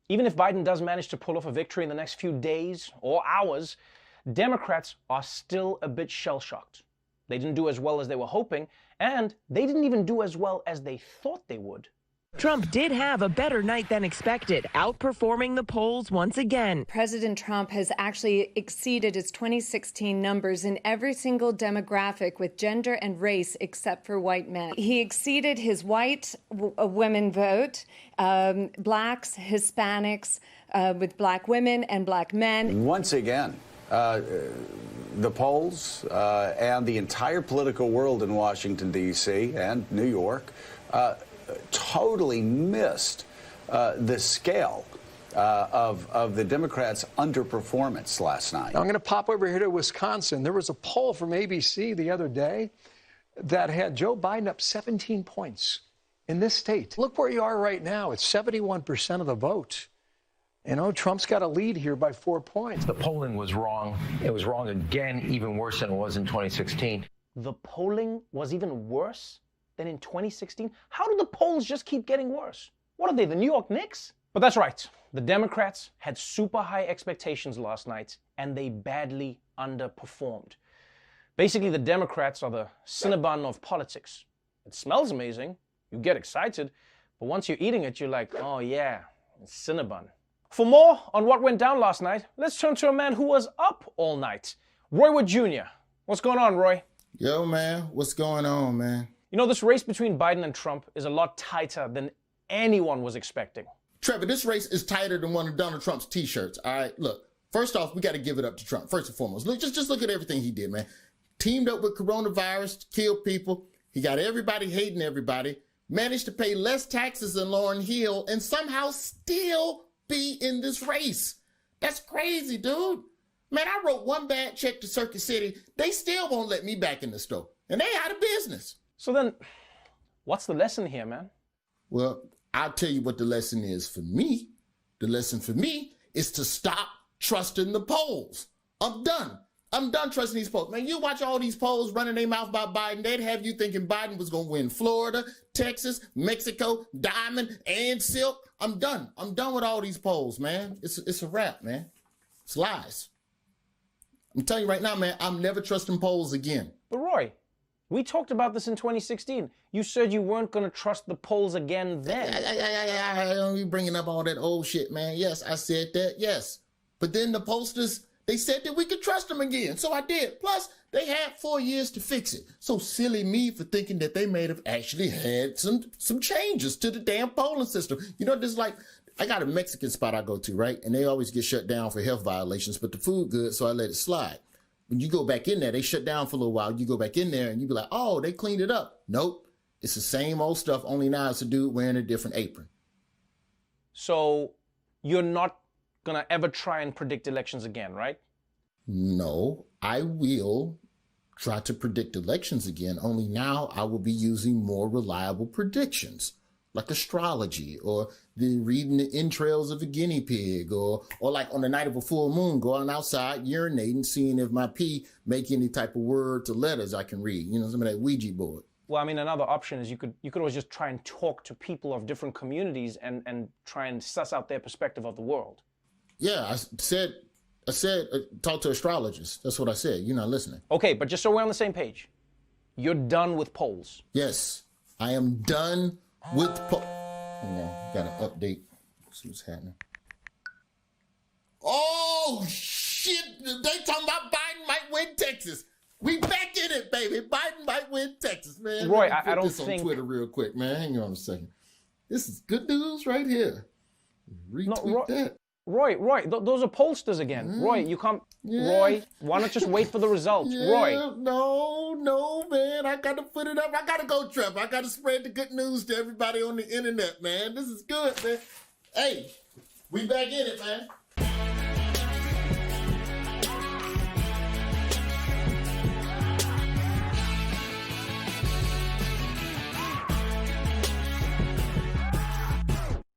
Even if Biden does manage to pull off a victory in the next few days or hours, Democrats are still a bit shell-shocked. They didn't do as well as they were hoping, and they didn't even do as well as they thought they would. Trump did have a better night than expected, outperforming the polls once again. President Trump has actually exceeded his 2016 numbers in every single demographic with gender and race except for white men. He exceeded his white women vote, blacks, Hispanics, with black women and black men. Once again, the polls and the entire political world in Washington, D.C. and New York totally missed the scale of the Democrats' underperformance last night. Now I'm going to pop over here to Wisconsin. There was a poll from ABC the other day that had Joe Biden up 17 points in this state. Look where you are right now. It's 71% of the vote. You know, Trump's got a lead here by 4 points. The polling was wrong. It was wrong again, even worse than it was in 2016. The polling was even worse than in 2016? How do the polls just keep getting worse? What are they, the New York Knicks? But that's right. The Democrats had super high expectations last night, and they badly underperformed. Basically, the Democrats are the Cinnabon of politics. It smells amazing. You get excited. But once you're eating it, you're like, oh yeah, Cinnabon. For more on what went down last night, let's turn to a man who was up all night. Roy Wood Jr. What's going on, Roy? Yo, man. What's going on, man? You know, this race between Biden and Trump is a lot tighter than anyone was expecting. Trevor, this race is tighter than one of Donald Trump's T-shirts. All right, look. First off, we got to give it up to Trump, first and foremost. Look, just look at everything he did, man. Teamed up with coronavirus to kill people. He got everybody hating everybody. Managed to pay less taxes than Lauryn Hill and somehow still be in this race. That's crazy, dude. Man, I wrote one bad check to Circuit City. They still won't let me back in the store. And they out of business. So then, what's the lesson here, man? Well, I'll tell you what the lesson is for me. The lesson for me is to stop trusting the polls. I'm done. I'm done trusting these polls. Man, you watch all these polls running their mouth about Biden. They'd have you thinking Biden was going to win Florida, Texas, Mexico, Diamond, and Silk. I'm done. I'm done with all these polls, man. It's a wrap, man. It's lies. I'm telling you right now, man, I'm never trusting polls again. But Roy, we talked about this in 2016. You said you weren't going to trust the polls again then. I don't be bringing up all that old shit, man. Yes, I said that, yes. But then the pollsters, they said that we could trust them again. So I did. Plus, they had 4 years to fix it. So silly me for thinking that they may have actually had some changes to the damn polling system. You know, there's like, I got a Mexican spot I go to, right? And they always get shut down for health violations, but the food good, so I let it slide. When you go back in there, they shut down for a little while. You go back in there and you be like, oh, they cleaned it up. Nope. It's the same old stuff, only now it's a dude wearing a different apron. So you're not going to ever try and predict elections again, right? No, I will try to predict elections again, only now I will be using more reliable predictions, like astrology or reading the entrails of a guinea pig or like on the night of a full moon, going outside, urinating, seeing if my pee make any type of words or letters I can read, you know, some of that Ouija board. Well, I mean, another option is you could always just try and talk to people of different communities and try and suss out their perspective of the world. Yeah, I said, talk to astrologers. That's what I said. You're not listening. Okay, but just so we're on the same page, you're done with polls. Yes, I am done with polls. Hang on, got an update. See what's happening. Oh, shit. They talking about Biden might win Texas. We back in it, baby. Biden might win Texas, man. Roy, I don't this think... on Twitter real quick, man. Hang on a second. This is good news right here. Retweet that. Roy, those are pollsters again. Roy, you can't... Yeah. Roy, why not just wait for the results? Yeah, Roy. No, man. I got to put it up. I got to go, Trevor. I got to spread the good news to everybody on the internet, man. This is good, man. Hey, we back in it, man.